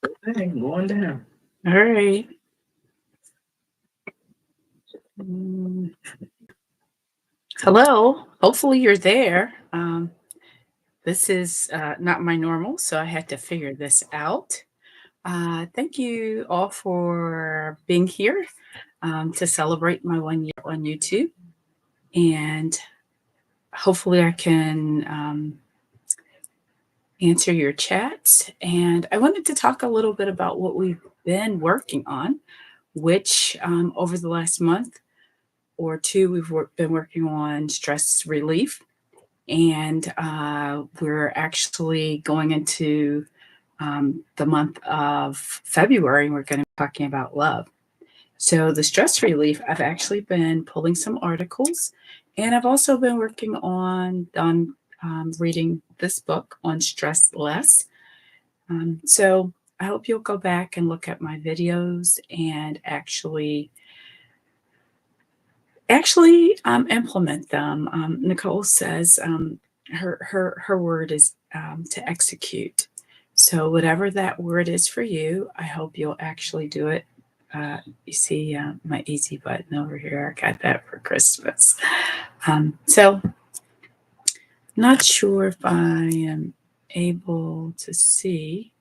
Hey, going down. All right. Mm, Hello. Hopefully you're there. This is not my normal, so I had to figure this out. Thank you all for being here to celebrate my 1 year on YouTube. And hopefully I can answer your chats. And I wanted to talk a little bit about what we've been working on, which over the last month or two, been working on stress relief. And we're actually going into the month of February, and we're going to be talking about love. So, the stress relief, I've actually been pulling some articles, and I've also been working on reading this book on stress less. So, I hope you'll go back and look at my videos and actually implement them. Nicole says her word is to execute. So whatever that word is for you, I hope you'll actually do it. You see my easy button over here. I got that for Christmas. So not sure if I am able to see.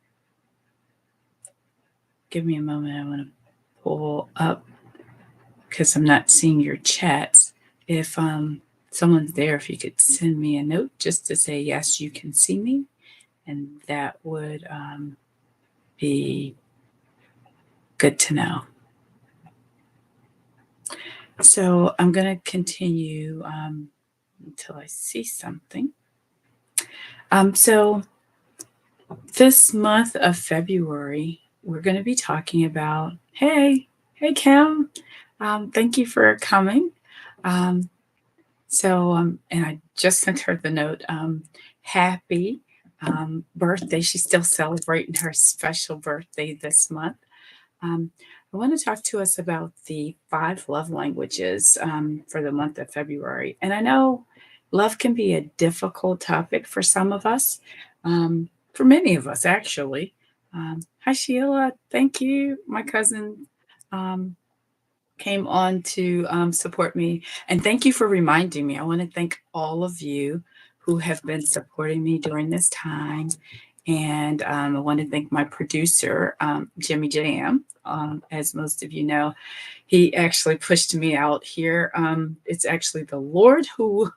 Give me a moment. I want to pull up because I'm not seeing your chats. If someone's there, if you could send me a note just to say, yes, you can see me, and that would be good to know. So I'm going to continue until I see something. So this month of February, we're going to be talking about, hey, Kim, thank you for coming. Um, and I just sent her the note, happy birthday. She's still celebrating her special birthday this month. Um, I want to talk to us about the 5 love languages for the month of February. And I know love can be a difficult topic for some of us, for many of us, actually. Hi, Sheila. Thank you. My cousin um, came on to support me. And thank you for reminding me. I want to thank all of you who have been supporting me during this time. And I want to thank my producer, Jimmy Jam. As most of you know, he actually pushed me out here. It's actually the Lord who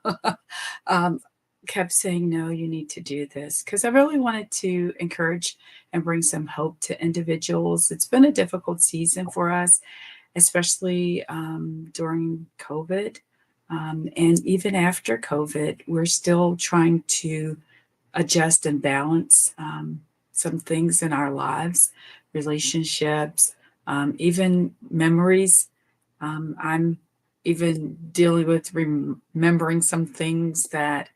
um, kept saying, no, you need to do this. Because I really wanted to encourage and bring some hope to individuals. It's been a difficult season for us, especially during COVID. And even after COVID, we're still trying to adjust and balance some things in our lives, relationships, even memories. I'm even dealing with remembering some things that,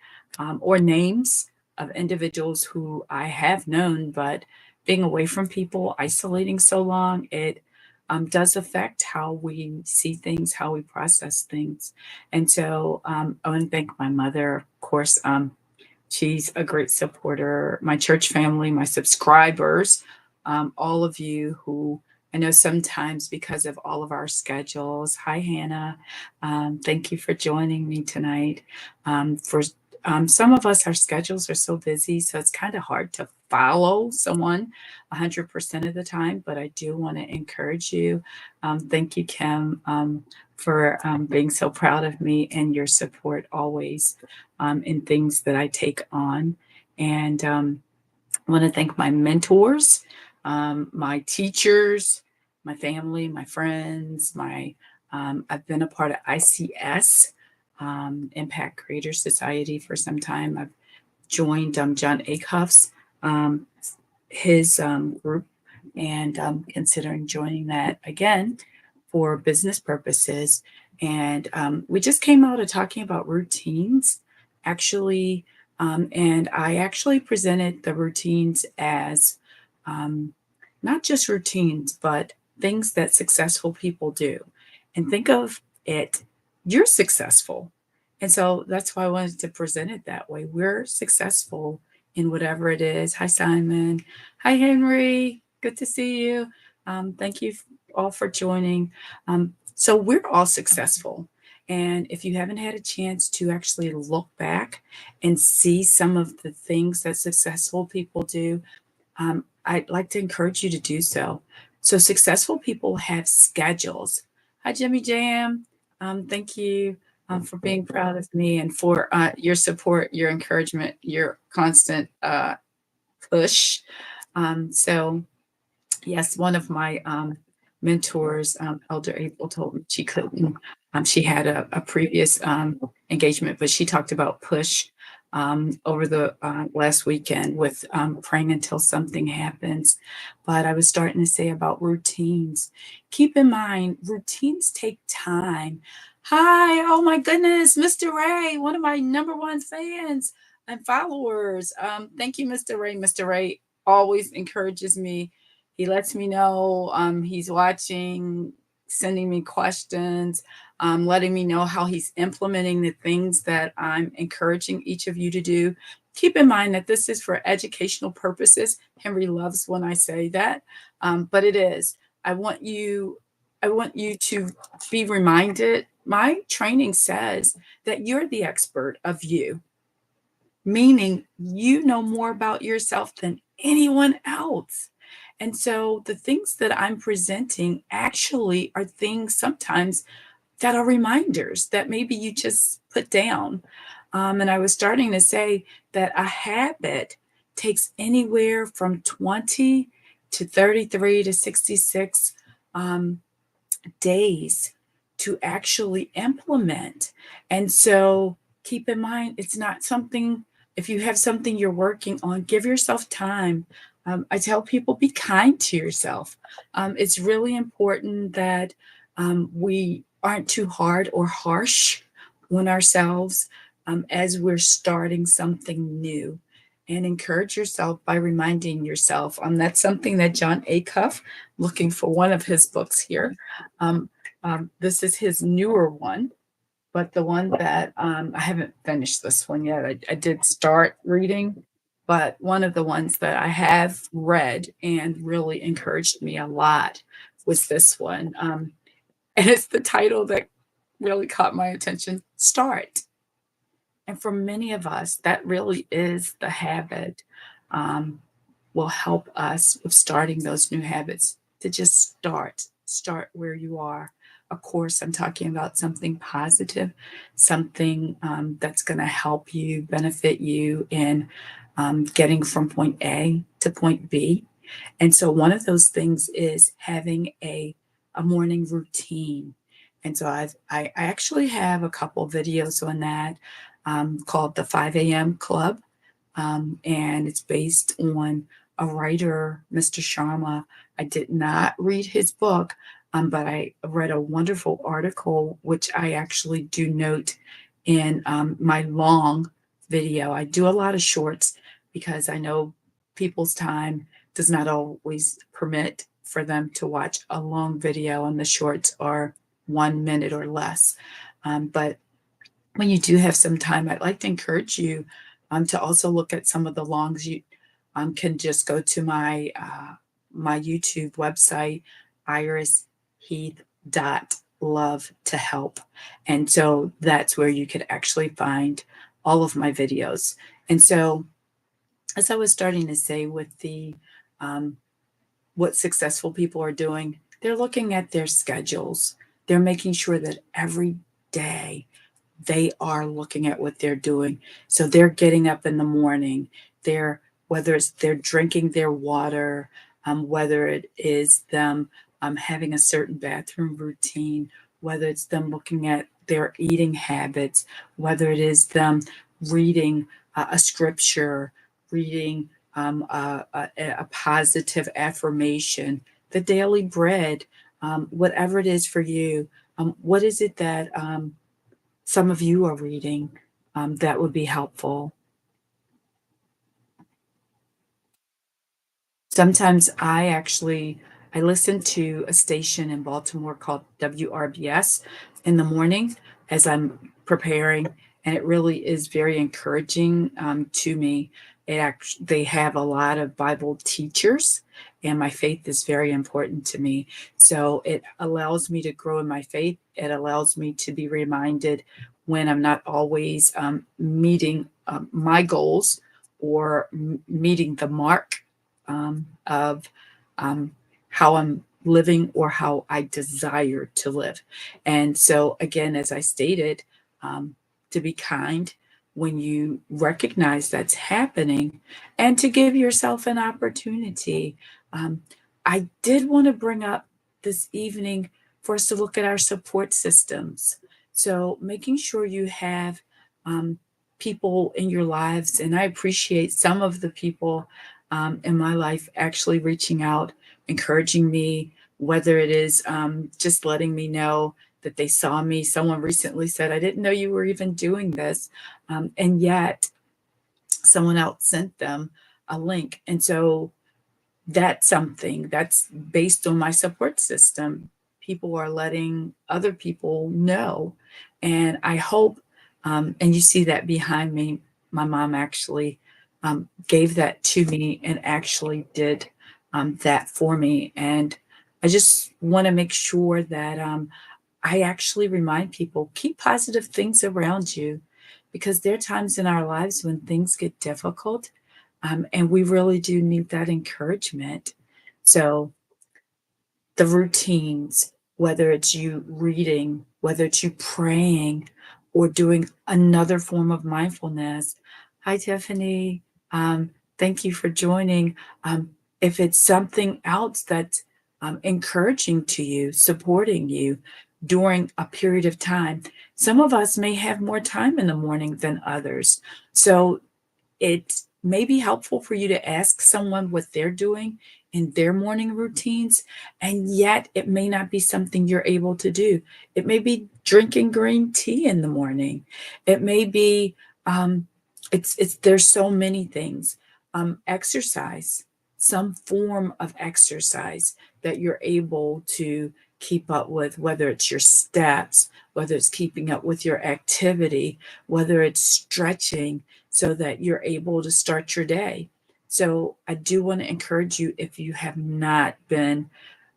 or names of individuals who I have known, but being away from people, isolating so long, it does affect how we see things, how we process things. And so I want to thank my mother, of course. She's a great supporter, my church family, my subscribers, all of you who I know sometimes because of all of our schedules. Hi, Hannah. Thank you for joining me tonight. For some of us, our schedules are so busy, so it's kind of hard to follow someone 100% of the time, but I do want to encourage you. Thank you, Kim, for being so proud of me and your support always in things that I take on. And I want to thank my mentors, my teachers, my family, my friends, I've been a part of ICS, Impact Creator Society, for some time. I've joined John Acuff's his group, and I'm considering joining that again for business purposes. And we just came out of talking about routines, actually, and I actually presented the routines as not just routines, but things that successful people do. And think of it, you're successful. And so that's why I wanted to present it that way. We're successful in whatever it is. Hi, Simon. Hi, Henry. Good to see you. Thank you all for joining. So we're all successful. And if you haven't had a chance to actually look back and see some of the things that successful people do, I'd like to encourage you to do so. So successful people have schedules. Hi, Jimmy Jam. Thank you for being proud of me and for your support, your encouragement, your constant push. So yes, one of my mentors, Elder April, told me she couldn't. She had a previous engagement, but she talked about push over the last weekend with praying until something happens. But I was starting to say about routines. Keep in mind, routines take time. Hi, oh my goodness, Mr. Ray, one of my number one fans and followers. Thank you, Mr. Ray. Mr. Ray always encourages me. He lets me know he's watching, sending me questions, letting me know how he's implementing the things that I'm encouraging each of you to do. Keep in mind that this is for educational purposes. Henry loves when I say that, but it is. I want you. I want you to be reminded. My training says that you're the expert of you, meaning you know more about yourself than anyone else. And so the things that I'm presenting actually are things sometimes that are reminders that maybe you just put down. And I was starting to say that a habit takes anywhere from 20 to 33 to 66 um, days to actually implement. And so keep in mind, it's not something, if you have something you're working on, give yourself time. I tell people, be kind to yourself. It's really important that we aren't too hard or harsh on ourselves as we're starting something new. And encourage yourself by reminding yourself. That's something that John Acuff, looking for one of his books here, um, this is his newer one, but the one that I haven't finished this one yet. I did start reading, but one of the ones that I have read and really encouraged me a lot was this one. And it's the title that really caught my attention, Start. And for many of us, that really is the habit. Um, will help us with starting those new habits to just start where you are. Of course, I'm talking about something positive, something that's going to help you, benefit you in getting from point A to point B. And so one of those things is having a morning routine. And so I actually have a couple videos on that called the 5 a.m. Club, and it's based on a writer, Mr. Sharma. I did not read his book, but I read a wonderful article, which I actually do note in my long video. I do a lot of shorts because I know people's time does not always permit for them to watch a long video, and the shorts are 1 minute or less. But when you do have some time, I'd like to encourage you to also look at some of the longs. You can just go to my YouTube website, irisheath.love to help. And so that's where you could actually find all of my videos. And so, as I was starting to say with the what successful people are doing, they're looking at their schedules. They're making sure that every day they are looking at what they're doing. So they're getting up in the morning. They're whether it's they're drinking their water, whether it is them having a certain bathroom routine, whether it's them looking at their eating habits, whether it is them reading a scripture, reading a positive affirmation, the daily bread, whatever it is for you. What is it that some of you are reading that would be helpful? Sometimes I listen to a station in Baltimore called WRBS in the morning as I'm preparing, and it really is very encouraging to me. they have a lot of Bible teachers, and my faith is very important to me. So it allows me to grow in my faith. It allows me to be reminded when I'm not always meeting my goals or meeting the mark of how I'm living or how I desire to live. And so, again, as I stated, to be kind when you recognize that's happening and to give yourself an opportunity. Um, I did want to bring up this evening for us to look at our support systems. So, making sure you have um, people in your lives, and I appreciate some of the people in my life actually reaching out, encouraging me, whether it is just letting me know that they saw me. Someone recently said, I didn't know you were even doing this. And yet, someone else sent them a link. And so that's something that's based on my support system. People are letting other people know. And I hope, and you see that behind me, my mom actually gave that to me and actually did that for me. And I just want to make sure that I actually remind people keep positive things around you because there are times in our lives when things get difficult and we really do need that encouragement. So, the routines, whether it's you reading, whether it's you praying, or doing another form of mindfulness. Hi, Tiffany. Thank you for joining. If it's something else that's encouraging to you, supporting you during a period of time, some of us may have more time in the morning than others. So it may be helpful for you to ask someone what they're doing in their morning routines, and yet it may not be something you're able to do. It may be drinking green tea in the morning. It may be it's there's so many things. Exercise, some form of exercise that you're able to keep up with, whether it's your steps, whether it's keeping up with your activity, whether it's stretching so that you're able to start your day. So I do want to encourage you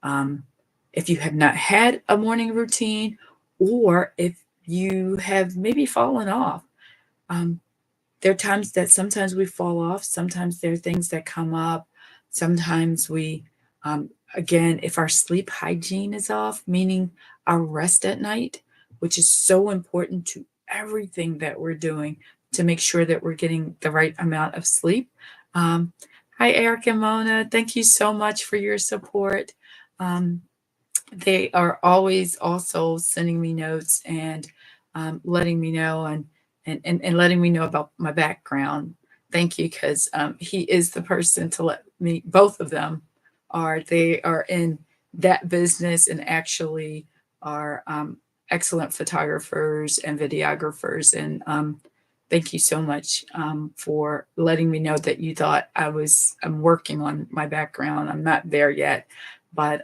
um, if you have not had a morning routine, or if you have maybe fallen off. Um, there are times that sometimes we fall off. Sometimes there are things that come up. Sometimes again, if our sleep hygiene is off, meaning our rest at night, which is so important to everything that we're doing to make sure that we're getting the right amount of sleep. Um, Hi, Eric and Mona. Thank you so much for your support. Um, they are always also sending me notes and letting me know and letting me know about my background. Thank you, because he is the person to let me. Both of them they are in that business and actually are excellent photographers and videographers. And thank you so much for letting me know that you thought I'm working on my background. I'm not there yet, but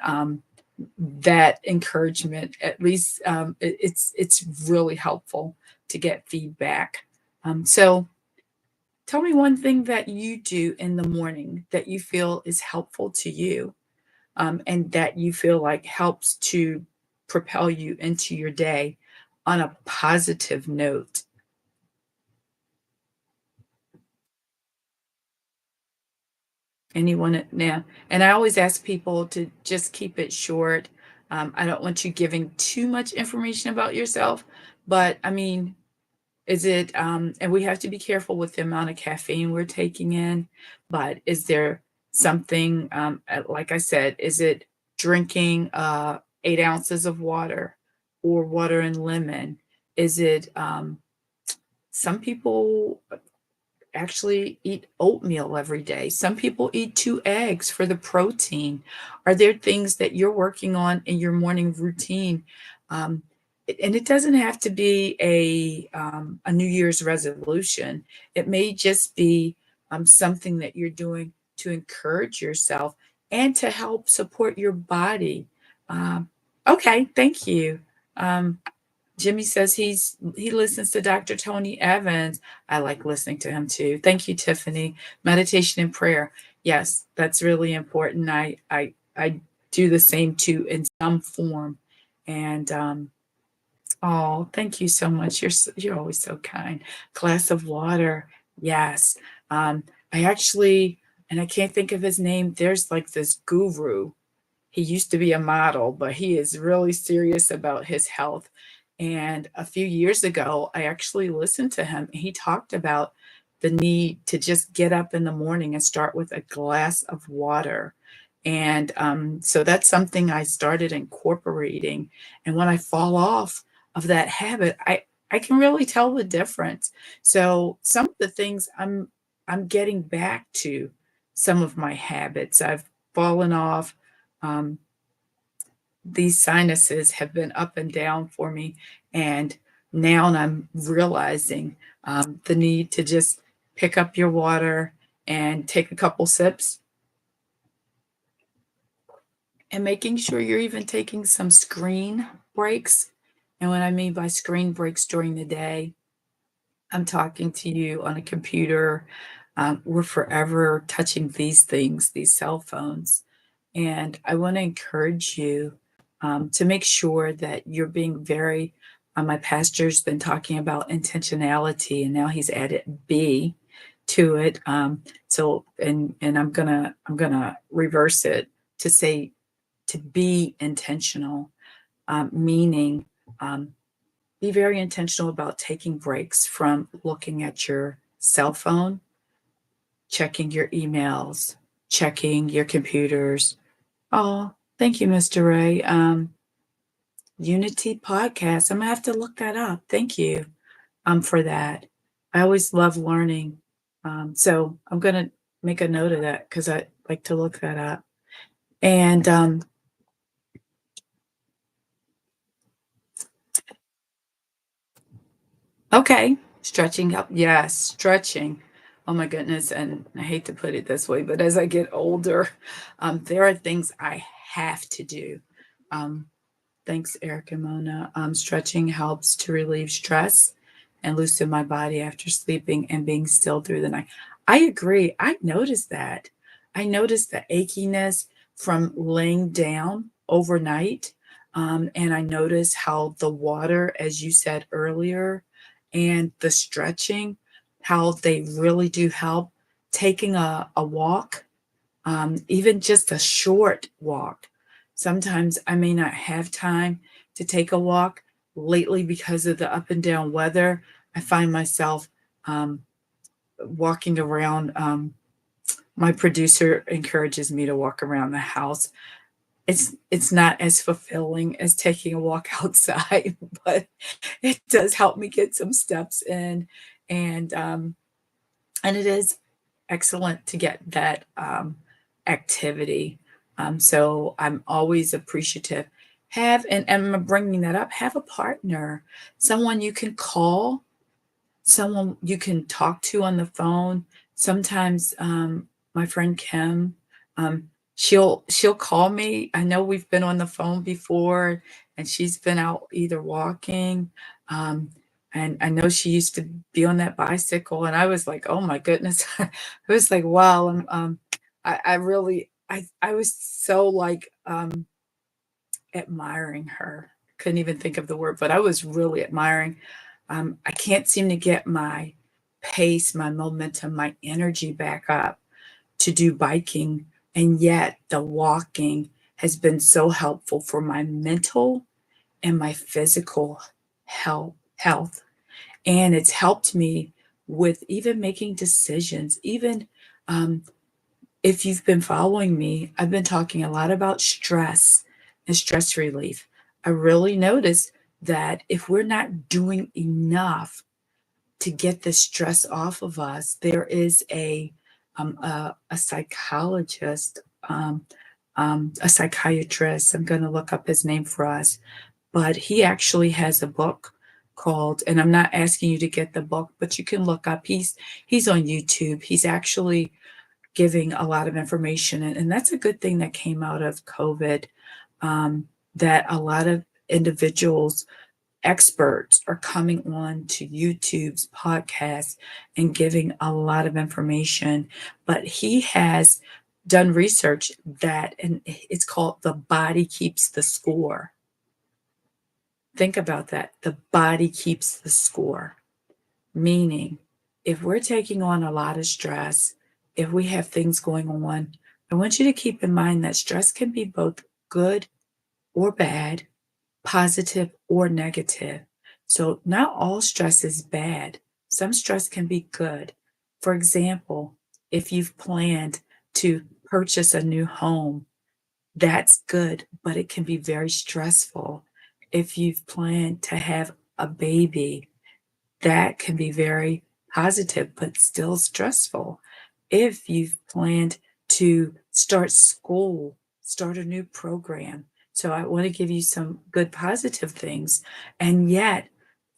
that encouragement, at least it's really helpful to get feedback. So tell me one thing that you do in the morning that you feel is helpful to you, and that you feel like helps to propel you into your day on a positive note. Anyone now? And I always ask people to just keep it short. I don't want you giving too much information about yourself, but I mean, is it, and we have to be careful with the amount of caffeine we're taking in, but is there something, like I said, is it drinking 8 ounces of water or water and lemon? Is it, some people actually eat oatmeal every day. Some people eat 2 eggs for the protein. Are there things that you're working on in your morning routine? Um, and it doesn't have to be a New Year's resolution. It may just be something that you're doing to encourage yourself and to help support your body. Um, okay, thank you. Um, Jimmy says he listens to Dr. Tony Evans. I like listening to him too. Thank you, Tiffany. Meditation and prayer. Yes, that's really important. I do the same too in some form. And oh, thank you so much. You're always so kind. Glass of water. Yes. I actually, and I can't think of his name. There's like this guru. He used to be a model, but he is really serious about his health. And a few years ago, I actually listened to him. He talked about the need to just get up in the morning and start with a glass of water. And so that's something I started incorporating. And when I fall off of that habit, I can really tell the difference. So some of the things I'm getting back to some of my habits. I've fallen off. Um, these sinuses have been up and down for me, and now I'm realizing the need to just pick up your water and take a couple sips, and making sure you're even taking some screen breaks. And what I mean by screen breaks during the day, I'm talking to you on a computer. We're forever touching these things, these cell phones. And I want to encourage you to make sure that you're being very, my pastor's been talking about intentionality, and now he's added B to it. And I'm gonna reverse it to say to be intentional, meaning be very intentional about taking breaks from looking at your cell phone, checking your emails, checking your computers. Oh, thank you, Mr. Ray. Unity Podcast. I'm gonna have to look that up. Thank you for that. I always love learning. So I'm gonna make a note of that because I like to look that up. And okay, stretching up. Yes, stretching. Oh my goodness. And I hate to put it this way, but as I get older, there are things I have to do. Um, Thanks, Eric and Mona. Stretching helps to relieve stress and loosen my body after sleeping and being still through the night. I agree. I noticed that. I noticed the achiness from laying down overnight. And I noticed how the water, as you said earlier, and the stretching, how they really do help. Taking a walk, even just a short walk. Sometimes I may not have time to take a walk. Lately, because of the up and down weather, I find myself um, walking around. My producer encourages me to walk around the house. It's not as fulfilling as taking a walk outside, but it does help me get some steps in, and and it is excellent to get that activity. So I'm always appreciative. And I'm bringing that up. Have a partner, someone you can call, someone you can talk to on the phone. Sometimes my friend Kim, she'll call me. I know we've been on the phone before, and she's been out either walking. Um, and I know she used to be on that bicycle, and I was like, oh my goodness. I was like, wow. I really, I was so like admiring her. Couldn't even think of the word, but I was really admiring. I can't seem to get my pace, my momentum, my energy back up to do biking. And yet the walking has been so helpful for my mental and my physical health. And it's helped me with even making decisions. Even if you've been following me, I've been talking a lot about stress and stress relief. I really noticed that if we're not doing enough to get the stress off of us, there is a psychologist, a psychiatrist. I'm going to look up his name for us, but he actually has a book called, and I'm not asking you to get the book, but you can look up. He's on YouTube. He's actually giving a lot of information, and that's a good thing that came out of COVID. That a lot of individuals experts are coming on to YouTube's podcast and giving a lot of information, but he has done research that, and it's called "The Body Keeps the Score." Think about that. The body keeps the score, meaning if we're taking on a lot of stress, if we have things going on, I want you to keep in mind that stress can be both good or bad, positive or negative. So, not all stress is bad. Some stress can be good. For example, if you've planned to purchase a new home, that's good, but it can be very stressful. If you've planned to have a baby, that can be very positive, but still stressful. If you've planned to start school, start a new program. So I want to give you some good positive things. And yet,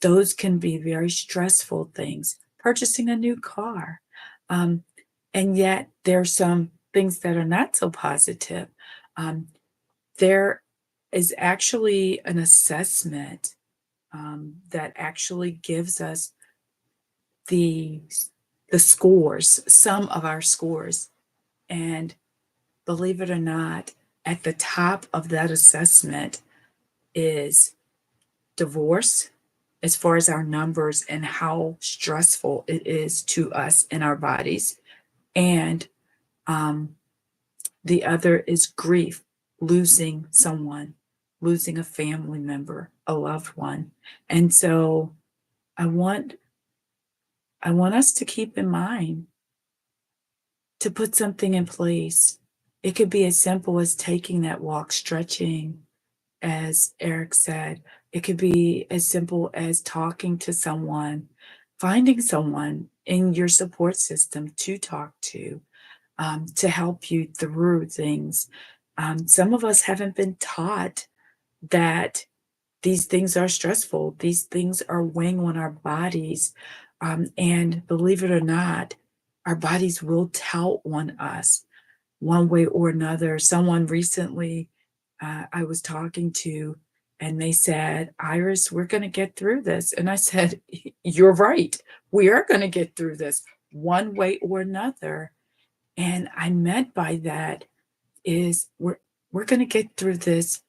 those can be very stressful things. Purchasing a new car. Um, and yet, there's some things that are not so positive. Um, there is actually an assessment that actually gives us the the scores, some of our scores. And believe it or not, at the top of that assessment is divorce, as far as our numbers and how stressful it is to us in our bodies. And um, the other is grief, losing someone, losing a family member, a loved one. And so I want I want us to keep in mind to put something in place. It could be as simple as taking that walk, stretching, as Eric said. It could be as simple as talking to someone, finding someone in your support system to talk to help you through things. Some of us haven't been taught that these things are stressful, these things are weighing on our bodies. And believe it or not, our bodies will tell on us one way or another. Someone recently I was talking to, and they said, Iris, we're going to get through this. And I said, you're right. We are going to get through this one way or another. And I meant by that is we're going to get through this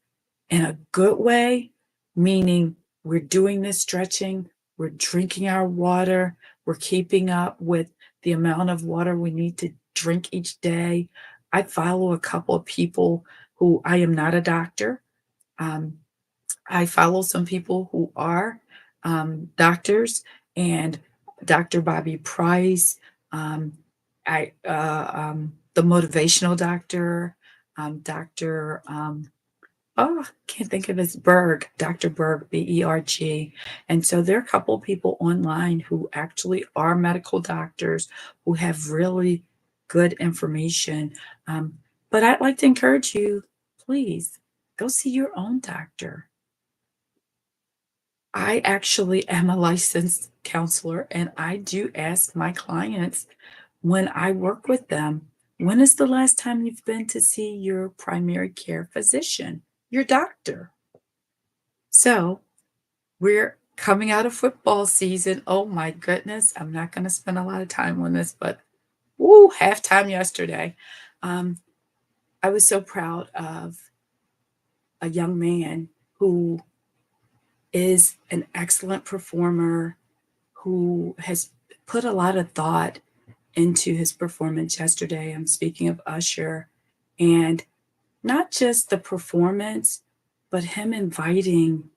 in a good way, meaning we're doing this stretching, we're drinking our water, we're keeping up with the amount of water we need to drink each day. I follow a couple of people who I am not a doctor. Um, I follow some people who are doctors, and Dr. Bobby Price, um, the motivational doctor, Dr. Can't think of his Berg, Dr. Berg, Berg. And so there are a couple of people online who actually are medical doctors who have really good information. But I'd like to encourage you, please go see your own doctor. I actually am a licensed counselor, and I do ask my clients when I work with them, when is the last time you've been to see your primary care physician, your doctor? So we're coming out of football season. Oh my goodness. I'm not going to spend a lot of time on this, but woo, halftime yesterday. Um, I was so proud of a young man who is an excellent performer, who has put a lot of thought into his performance yesterday. I'm speaking of Usher, and not just the performance, but him inviting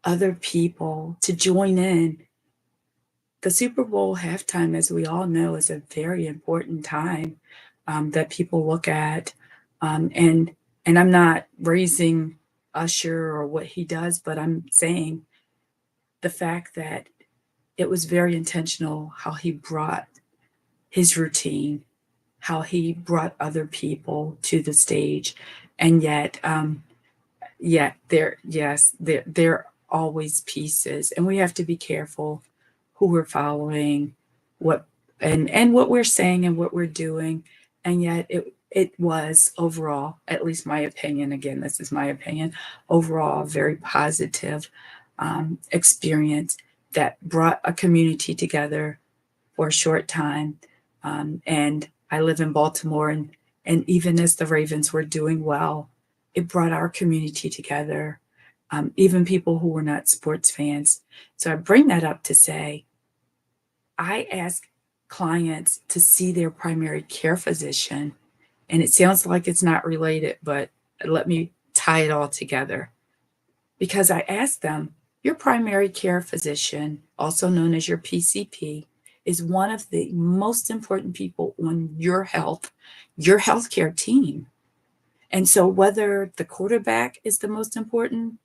other people to join in. The Super Bowl halftime, as we all know, is a very important time that people look at. And I'm not raising Usher or what he does, but I'm saying the fact that it was very intentional how he brought his routine, how he brought other people to the stage, and yet there are always pieces, and we have to be careful who we're following, what and what we're saying and what we're doing. And yet it was overall, at least my opinion, again, this is my opinion, overall very positive. experience that brought a community together for a short time. And I live in Baltimore, and even as the Ravens were doing well, it brought our community together, even people who were not sports fans. So I bring that up to say I ask clients to see their primary care physician, and it sounds like it's not related, but let me tie it all together. Because I ask them, your primary care physician, also known as your PCP, is one of the most important people on your healthcare team. And so, whether the quarterback is the most important,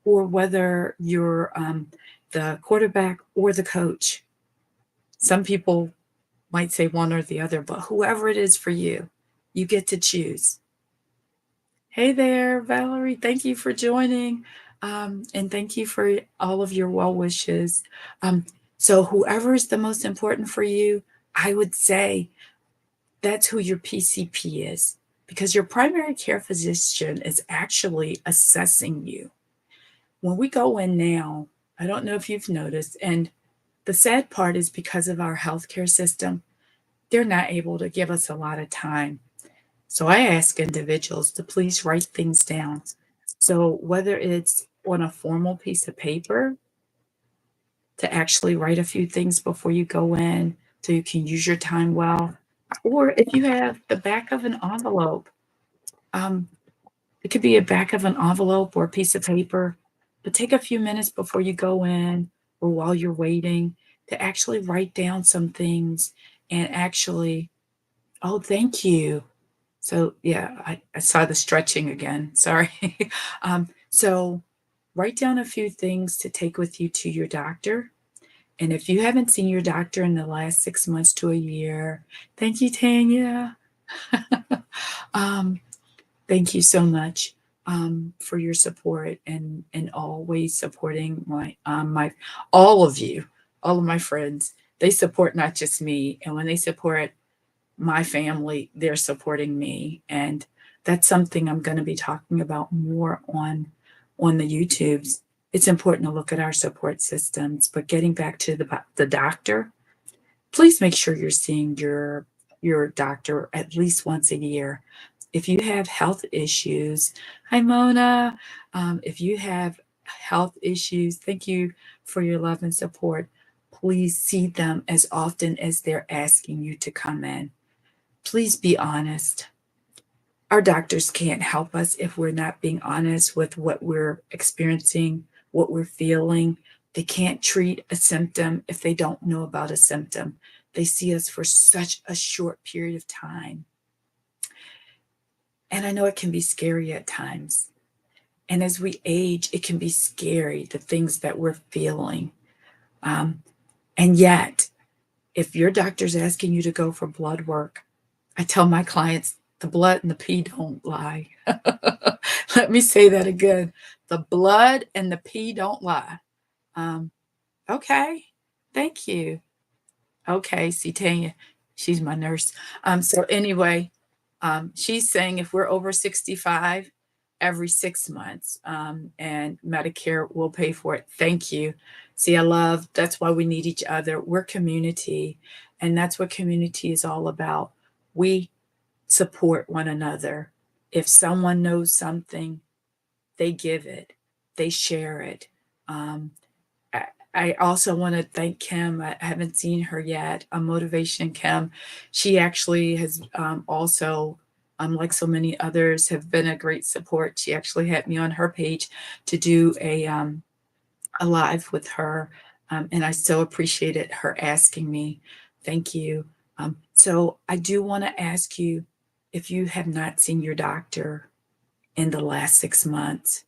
or whether you're the quarterback or the coach, some people might say one or the other, but whoever it is for you, you get to choose. Hey there, Valerie. Thank you for joining. And thank you for all of your well wishes. So, whoever is the most important for you, I would say that's who your PCP is, because your primary care physician is actually assessing you. When we go in now, I don't know if you've noticed, and the sad part is because of our healthcare system, they're not able to give us a lot of time. So I ask individuals to please write things down. So whether it's on a formal piece of paper to actually write a few things before you go in so you can use your time well, or if you have the back of an envelope, um, it could be a back of an envelope or a piece of paper, but take a few minutes before you go in or while you're waiting to actually write down some things and actually, oh, thank you. So yeah, I saw the stretching again. Sorry. So write down a few things to take with you to your doctor. And if you haven't seen your doctor in the last 6 months to a year, thank you, Tanya. um, thank you so much for your support and always supporting my all of you, all of my friends. They support not just me, and when they support my family, they're supporting me, and that's something I'm going to be talking about more on the YouTubes. It's important to look at our support systems, but getting back to the doctor, please make sure you're seeing your doctor at least once a year. If you have health issues, hi Mona. If you have health issues, thank you for your love and support. Please see them as often as they're asking you to come in. Please be honest. Our doctors can't help us if we're not being honest with what we're experiencing, what we're feeling. They can't treat a symptom if they don't know about a symptom. They see us for such a short period of time. And I know it can be scary at times. And as we age, it can be scary, the things that we're feeling. And yet, if your doctor's asking you to go for blood work, I tell my clients the blood and the pee don't lie. Let me say that again. The blood and the pee don't lie. Um, okay, thank you. Okay, see Tanya, she's my nurse. So anyway, she's saying if we're over 65, every 6 months, and Medicare will pay for it. Thank you. See, that's why we need each other. We're community, and that's what community is all about. We support one another. If someone knows something, they give it, they share it. Um, I also want to thank Kim. I haven't seen her yet. Motivation Kim. She actually has also, like so many others, have been a great support. She actually had me on her page to do a live with her, and I so appreciated her asking me. Thank you. So I do want to ask you if you have not seen your doctor in the last 6 months,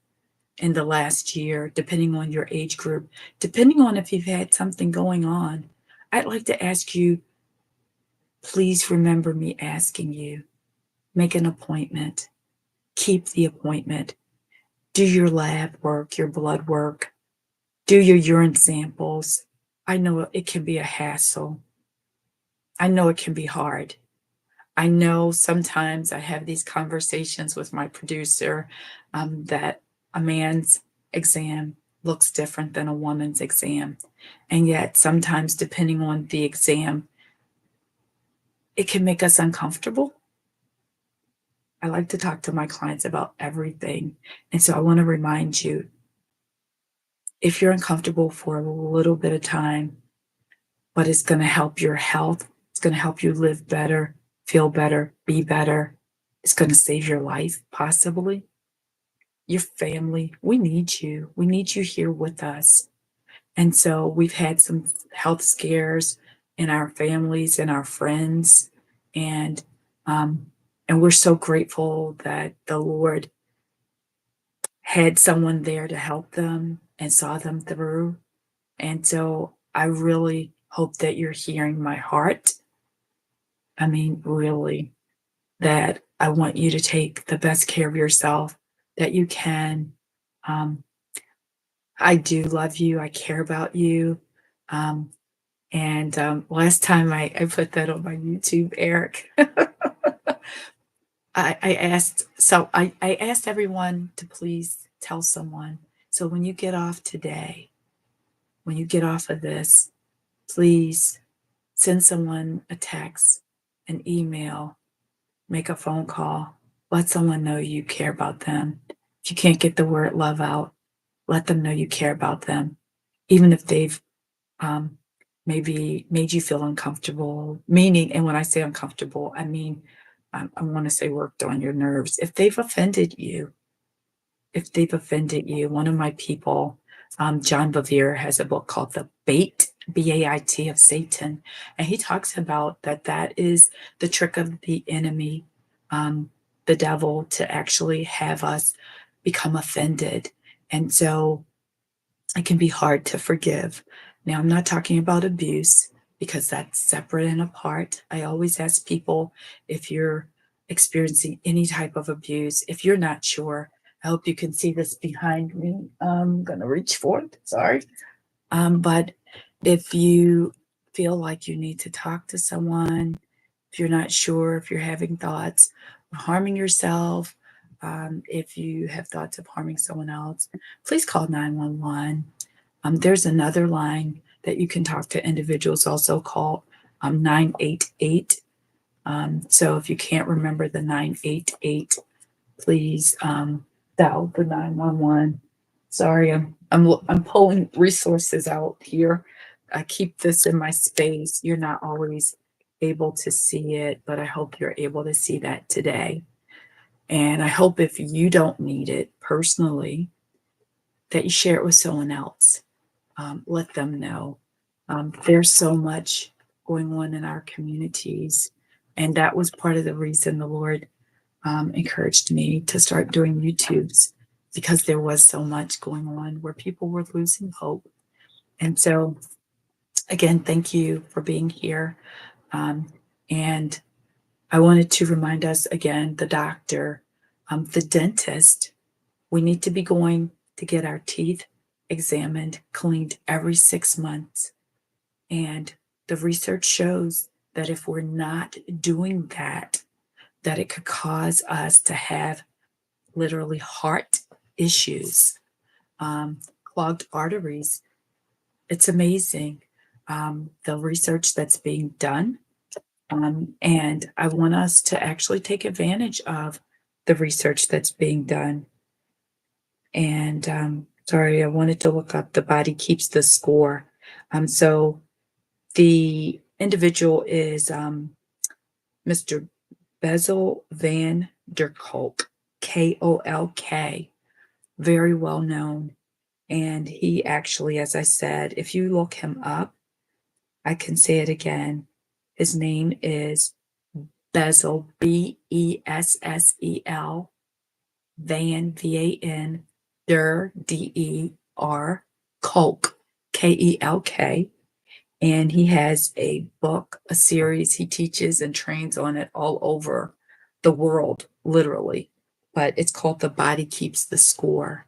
in the last year, depending on your age group, depending on if you've had something going on, I'd like to ask you, please remember me asking you, make an appointment, keep the appointment, do your lab work, your blood work, do your urine samples. I know it can be a hassle. I know it can be hard. I know sometimes I have these conversations with my producer that a man's exam looks different than a woman's exam. And yet, sometimes, depending on the exam, it can make us uncomfortable. I like to talk to my clients about everything. And so I want to remind you, if you're uncomfortable for a little bit of time, but it's going to help your health, it's going to help you live better, feel better, be better, it's going to save your life, possibly, your family, we need you. We need you here with us. And so we've had some health scares in our families and our friends, and um, and we're so grateful that the Lord had someone there to help them and saw them through. And so I really hope that you're hearing my heart. I mean, really, that I want you to take the best care of yourself that you can. Um, I do love you. I care about you. Um, and last time I put that on my YouTube, Eric, I asked, so I asked everyone to please tell someone. So when you get off today, when you get off of this, please send someone a text, an email, make a phone call, let someone know you care about them. If you can't get the word love out, let them know you care about them, even if they've um, maybe made you feel uncomfortable. Meaning, and when I say uncomfortable, I mean, I want to say worked on your nerves. If they've offended you, one of my people, John Bevere, has a book called The Bait, BAIT of Satan. And he talks about that is the trick of the enemy, the devil, to actually have us become offended. And so it can be hard to forgive. Now, I'm not talking about abuse because that's separate and apart. I always ask people, if you're experiencing any type of abuse, if you're not sure, I hope you can see this behind me. I'm going to reach for it. Sorry. But if you feel like you need to talk to someone, if you're not sure, if you're having thoughts of harming yourself, if you have thoughts of harming someone else, please call 911. There's another line that you can talk to individuals also called 988. So if you can't remember the 988, please dial the 911. Sorry, I'm pulling resources out here. I keep this in my space. You're not always able to see it, but I hope you're able to see that today. And I hope if you don't need it personally, that you share it with someone else. Let them know. There's so much going on in our communities. And that was part of the reason the Lord encouraged me to start doing YouTubes, because there was so much going on where people were losing hope. And so, again, thank you for being here. And I wanted to remind us again, the doctor, the dentist, we need to be going to get our teeth examined, cleaned every 6 months. And the research shows that if we're not doing that, that it could cause us to have literally heart issues, clogged arteries. It's amazing, the research that's being done. And I want us to actually take advantage of the research that's being done. And sorry, I wanted to look up The Body Keeps the Score. So the individual is Mr. Bezel van der Kolk, Kolk, very well known. And he actually, as I said, if you look him up, I can say it again. His name is Bezel, Bessel, Van, Van, Der, Kolk, Kelk. And he has a book, a series. He teaches and trains on it all over the world, literally. But it's called The Body Keeps the Score.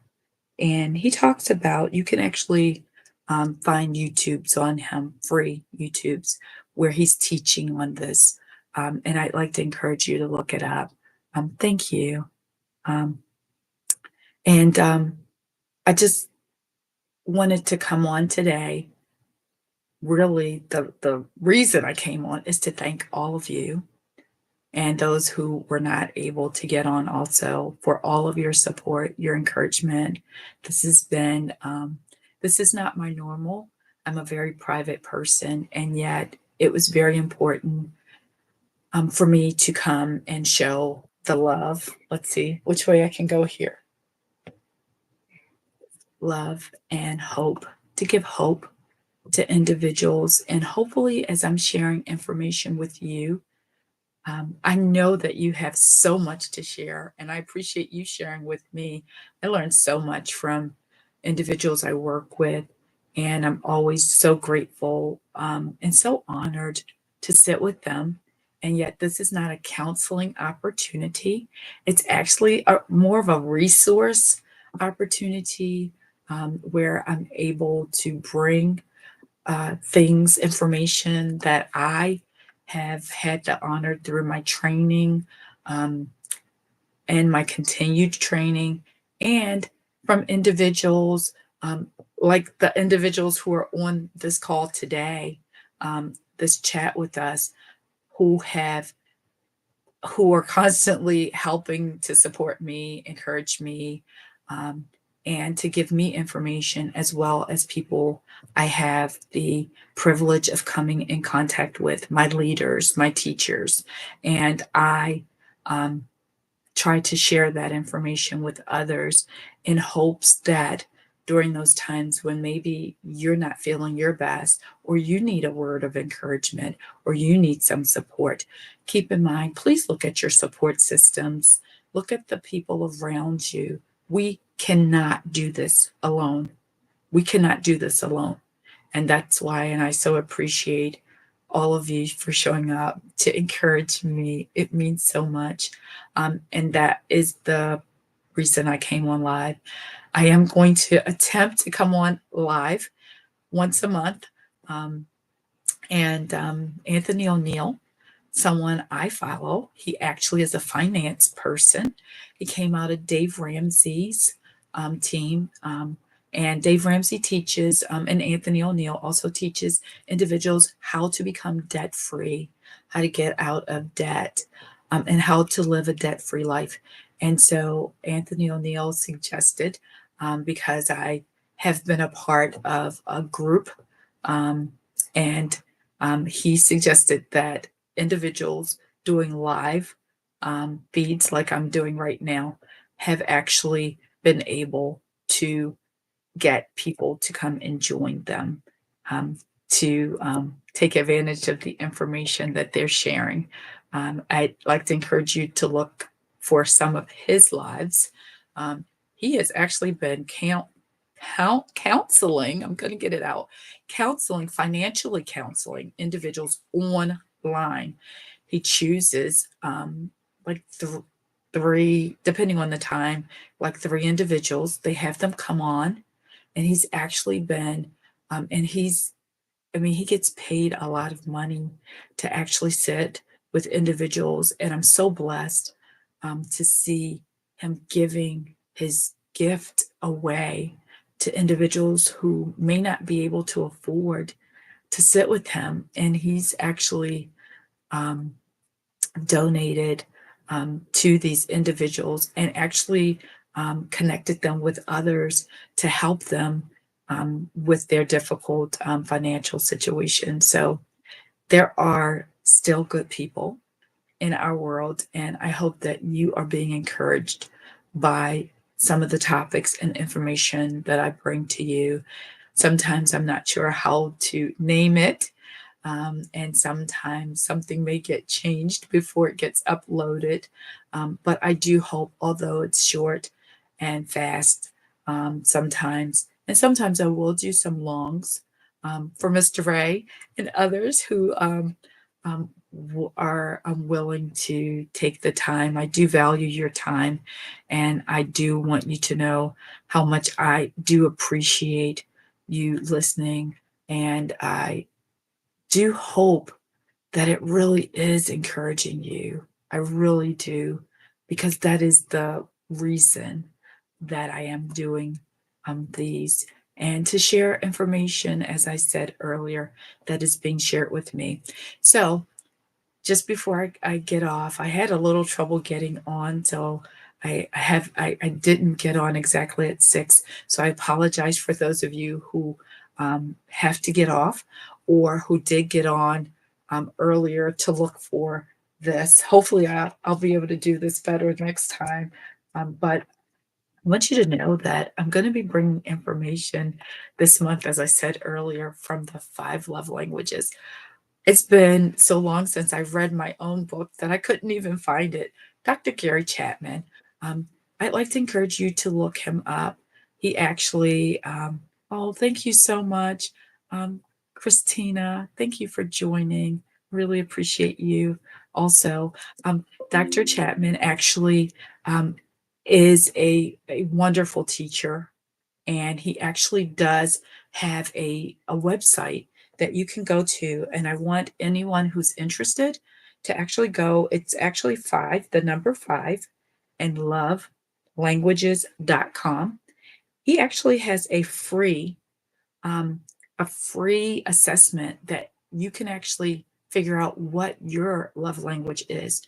And he talks about, you can actually find YouTubes on him, free YouTubes, where he's teaching on this. And I'd like to encourage you to look it up. Thank you. And I just wanted to come on today. Really, the reason I came on is to thank all of you and those who were not able to get on also for all of your support, your encouragement. This has been, this is not my normal. I'm a very private person, and yet it was very important for me to come and show the love. Let's see which way I can go here. Love and hope, to give hope to individuals. And hopefully, as I'm sharing information with you, I know that you have so much to share, and I appreciate you sharing with me. I learned so much from individuals I work with, and I'm always so grateful and so honored to sit with them. And yet, this is not a counseling opportunity. It's actually more of a resource opportunity where I'm able to bring things, information that I have had the honor through my training um, and my continued training, and from individuals like the individuals who are on this call today, this chat with us, who have who are constantly helping to support me, encourage me, um, and to give me information, as well as people I have the privilege of coming in contact with, my leaders, my teachers. And I um, try to share that information with others in hopes that during those times when maybe you're not feeling your best, or you need a word of encouragement, or you need some support, keep in mind, please look at your support systems, look at the people around you. We cannot do this alone. We cannot do this alone. And that's why, and I so appreciate all of you for showing up to encourage me. It means so much. And that is the reason I came on live. I am going to attempt to come on live once a month. Um, and Anthony O'Neill, someone I follow, he actually is a finance person. He came out of Dave Ramsey's team. And Dave Ramsey teaches, and Anthony O'Neill also teaches individuals how to become debt free, how to get out of debt, and how to live a debt free life. And so Anthony O'Neill suggested, because I have been a part of a group, um, and he suggested that individuals doing live feeds like I'm doing right now have actually been able to get people to come and join them, um, to take advantage of the information that they're sharing. I'd like to encourage you to look for some of his lives. He has actually been counseling, I'm going to get it out, counseling, financially counseling individuals online. He chooses like three, depending on the time, like three individuals. They have them come on, and he's actually been, and he's, I mean, he gets paid a lot of money to actually sit with individuals. And I'm so blessed to see him giving his gift away to individuals who may not be able to afford to sit with him. And he's actually um, donated to these individuals, and actually connected them with others to help them with their difficult financial situation. So there are still good people in our world, and I hope that you are being encouraged by some of the topics and information that I bring to you. Sometimes I'm not sure how to name it, and sometimes something may get changed before it gets uploaded. But I do hope, although it's short and fast, sometimes, and sometimes I will do some longs for Mr. Ray and others who are willing to take the time. I do value your time, and I do want you to know how much I do appreciate you listening. And I do hope that it really is encouraging you. I really do, because that is the reason that I am doing these. and to share information, as I said earlier, that is being shared with me. So, just before I get off, I had a little trouble getting on, so I didn't get on exactly at 6, so I apologize for those of you who, have to get off or who did get on, earlier to look for this. Hopefully, I'll be able to do this better next time, but I want you to know that I'm gonna be bringing information this month, as I said earlier, from the 5 love languages. It's been so long since I've read my own book that I couldn't even find it. Dr. Gary Chapman, um, I'd like to encourage you to look him up. He actually, oh, thank you so much. Christina, thank you for joining. Really appreciate you. Also, Dr. Chapman actually is a wonderful teacher, and he actually does have a website that you can go to, and I want anyone who's interested to actually go. It's actually 5, the number 5, and lovelanguages.com. He actually has a free assessment that you can actually figure out what your love language is.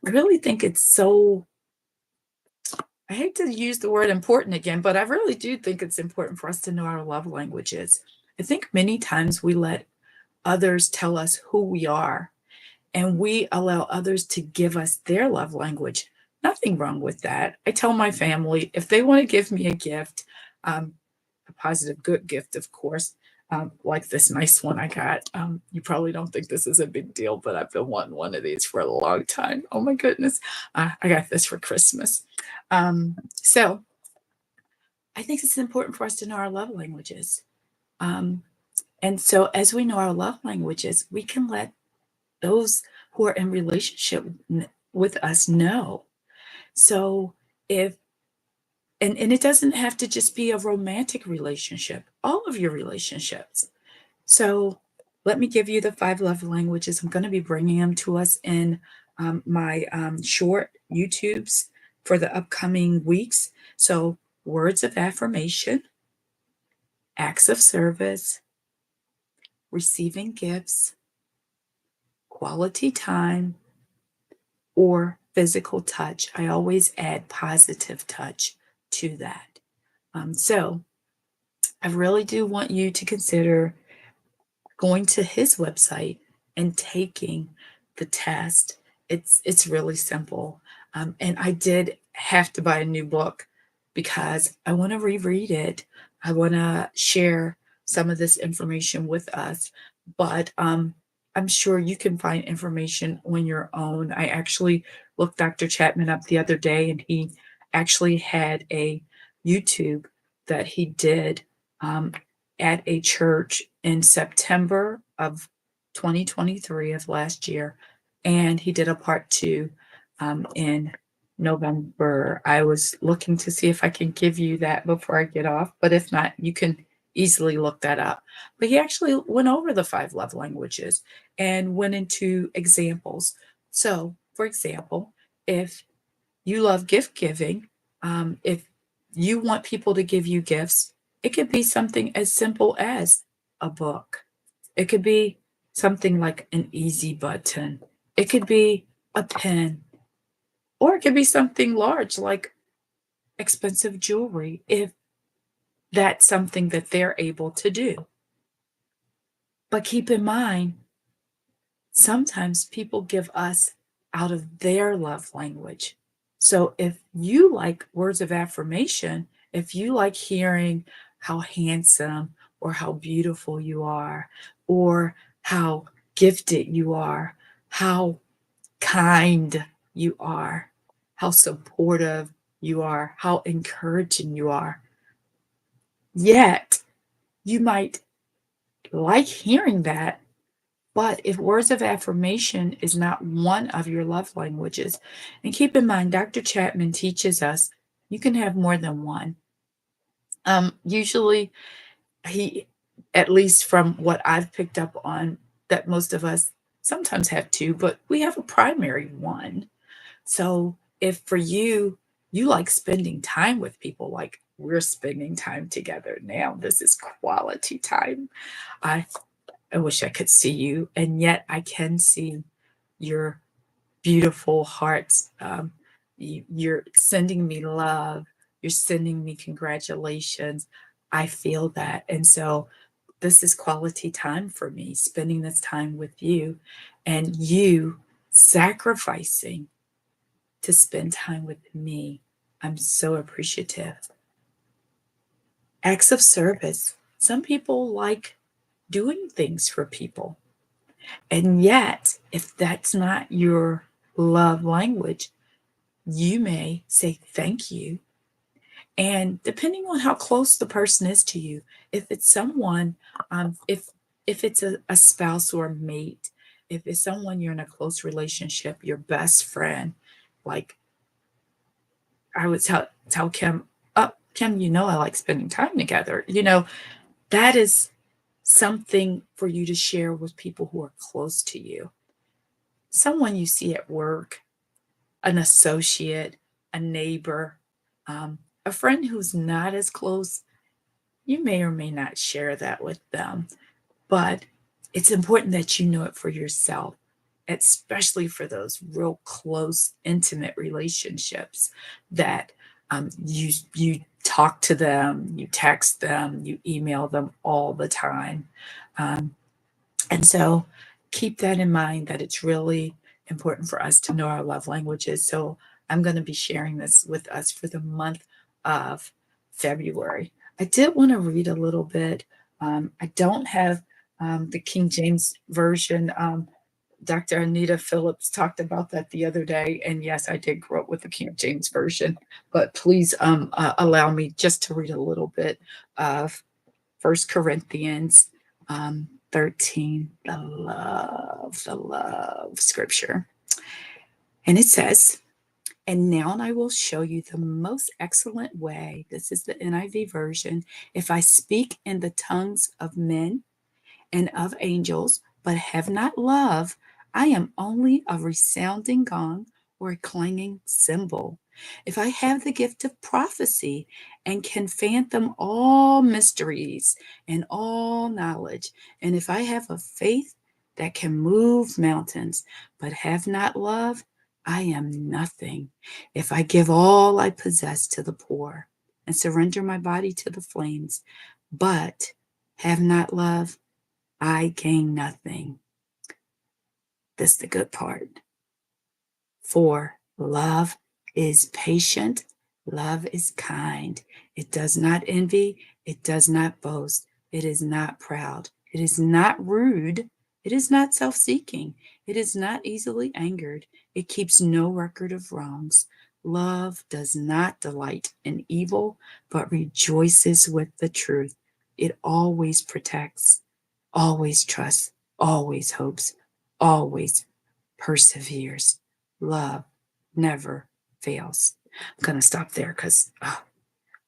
I really think it's so, I hate to use the word important again, but I really do think it's important for us to know our love languages. I think many times we let others tell us who we are, and we allow others to give us their love language. Nothing wrong with that. I tell my family if they want to give me a gift, um, a positive, good gift, of course, like this nice one I got. You probably don't think this is a big deal, but I've been wanting one of these for a long time. Oh my goodness. I got this for Christmas. So I think it's important for us to know our love languages. Um, and so as we know our love languages, we can let those who are in relationship with us know. So if and it doesn't have to just be a romantic relationship, all of your relationships. So let me give you the 5 love languages. I'm going to be bringing them to us in my short YouTubes for the upcoming weeks. So words of affirmation, acts of service, receiving gifts, quality time, or physical touch. I always add positive touch to that. So I really do want you to consider going to his website and taking the test. It's really simple. And I did have to buy a new book because I want to reread it. I want to share some of this information with us, but I'm sure you can find information on your own. I actually looked Dr. Chapman up the other day, and he actually had a YouTube that he did um, at a church in September of 2023 of last year, and he did a part 2 in November. I was looking to see if I can give you that before I get off, but if not, you can easily look that up. But he actually went over the 5 love languages and went into examples. So, for example, if you love gift giving, if you want people to give you gifts, it could be something as simple as a book. It could be something like an easy button. It could be a pen, or it could be something large like expensive jewelry if that's something that they're able to do. But keep in mind, sometimes people give us out of their love language. So if you like words of affirmation, if you like hearing how handsome or how beautiful you are, or how gifted you are, how kind you are, how supportive you are, how encouraging you are, yet you might like hearing that. But if words of affirmation is not one of your love languages, and keep in mind, Dr. Chapman teaches us you can have more than one. Usually, he, at least from what I've picked up on, that most of us sometimes have two, but we have a primary one. So if for you, You like spending time with people like we're spending time together now. This is quality time. I I wish I could see you, and yet I can see your beautiful hearts. You're sending me love. You're sending me congratulations. I feel that. And so this is quality time for me, spending this time with you and you sacrificing to spend time with me. I'm so appreciative. Acts of service. Some people like doing things for people. And yet, if that's not your love language, you may say thank you. And depending on how close the person is to you, if it's someone, if it's a spouse or a mate, if it's someone you're in a close relationship, your best friend, like I would tell Kim, oh, Kim, I like spending time together. That is something for you to share with people who are close to you. Someone you see at work, an associate, a neighbor, a friend who's not as close, you may or may not share that with them. But it's important that you know it for yourself, especially for those real close, intimate relationships that you talk to them, you text them, you email them all the time. Um, and so keep that in mind that it's really important for us to know our love languages. So I'm going to be sharing this with us for the month of February. I did want to read a little bit. I don't have the King James Version. Dr. Anita Phillips talked about that the other day. And yes, I did grow up with the King James Version, but please allow me just to read a little bit of First Corinthians 13, the love scripture. And it says, and now I will show you the most excellent way. This is the NIV version. If I speak in the tongues of men and of angels, but have not love, I am only a resounding gong or a clanging cymbal. If I have the gift of prophecy and can fathom all mysteries and all knowledge, and if I have a faith that can move mountains, but have not love, I am nothing. If I give all I possess to the poor and surrender my body to the flames, but have not love, I gain nothing. That's the good part. For love is patient, love is kind. It does not envy, it does not boast, it is not proud, it is not rude, it is not self seeking, it is not easily angered, it keeps no record of wrongs. Love does not delight in evil, but rejoices with the truth. It always protects, always trusts, always hopes, always perseveres. Love never fails. I'm going to stop there because,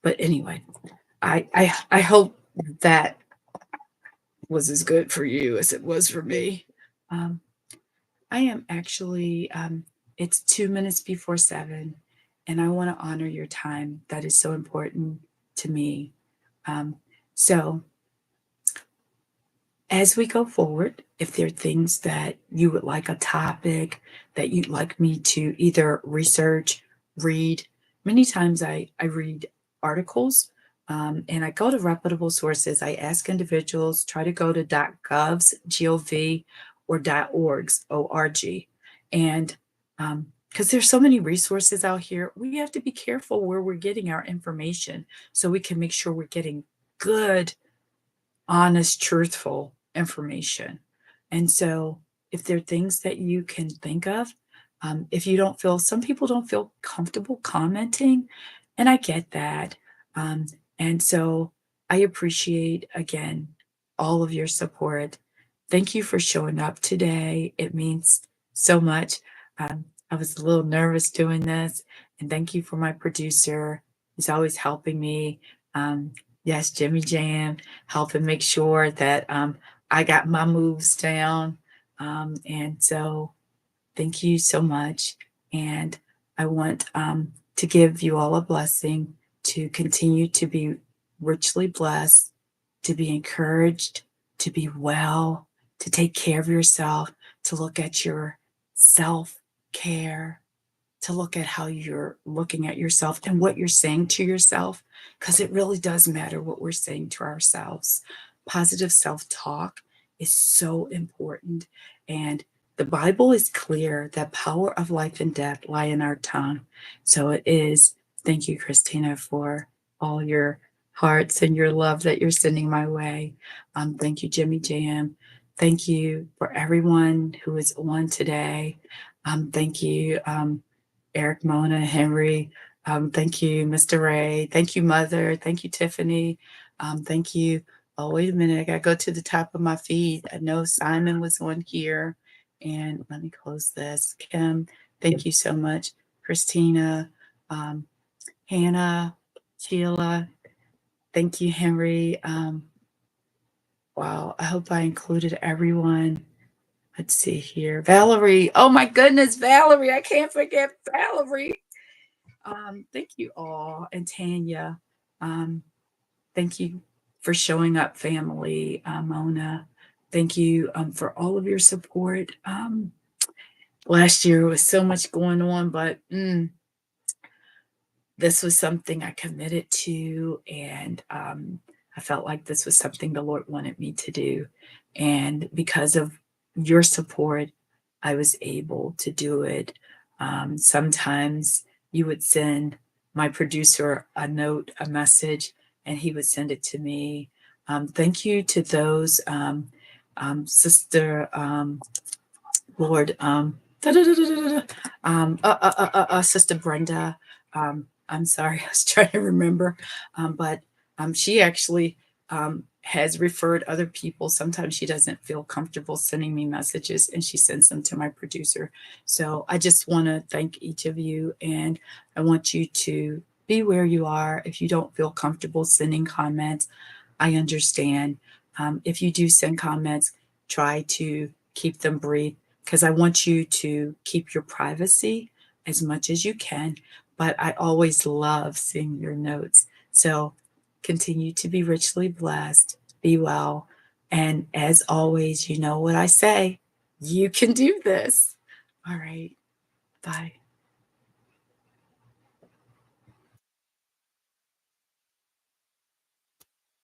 but anyway, I hope that was as good for you as it was for me. Um, I am actually, it's 2 minutes before 7, and I want to honor your time. That is so important to me. Um, so as we go forward, if there are things that you would like a topic that you'd like me to either research, read, many times I read articles and I go to reputable sources. I ask individuals, try to go to .govs, G-O-V, or .orgs, O-R-G. And because there's so many resources out here, we have to be careful where we're getting our information so we can make sure we're getting good, honest, truthful information. And so, if there are things that you can think of, if you don't feel, some people don't feel comfortable commenting, and I get that. Um, and so, I appreciate again all of your support. Thank you for showing up today. It means so much. I was a little nervous doing this, and thank you for my producer. He's always helping me. Um, yes, Jimmy Jam, helping make sure that I got my moves down. And so thank you so much. And I want to give you all a blessing, to continue to be richly blessed, to be encouraged, to be well, to take care of yourself, to look at your self care, to look at how you're looking at yourself and what you're saying to yourself, because it really does matter what we're saying to ourselves. Positive self talk is so important. And the Bible is clear that power of life and death lie in our tongue. So it is. Thank you, Christina, for all your hearts and your love that you're sending my way. Thank you, Jimmy Jam. Thank you for everyone who is on today. Thank you, Eric, Mona, Henry. Thank you, Mr. Ray. Thank you, Mother. Thank you, Tiffany. Thank you. Oh, wait a minute. I got to go to the top of my feed. I know Simon was on here. And let me close this. Kim, thank you so much. Christina, um, Hannah, Sheila. Thank you, Henry. Wow. I hope I included everyone. Let's see here. Valerie. Oh, my goodness, Valerie. I can't forget Valerie. Thank you all. And Tanya, thank you for showing up, family. Mona, thank you for all of your support. Last year was so much going on, but this was something I committed to, and I felt like this was something the Lord wanted me to do. And because of your support, I was able to do it. Sometimes you would send my producer a note, a message, and he would send it to me. Thank you to those, Sister Lord, Sister Brenda. I'm sorry, I was trying to remember, but she actually has referred other people. Sometimes she doesn't feel comfortable sending me messages, and she sends them to my producer. So I just want to thank each of you, and I want you to be where you are. If you don't feel comfortable sending comments, I understand. If you do send comments, try to keep them brief, because I want you to keep your privacy as much as you can. But I always love seeing your notes. So continue to be richly blessed, be well. And as always, you know what I say, you can do this. All right. Bye.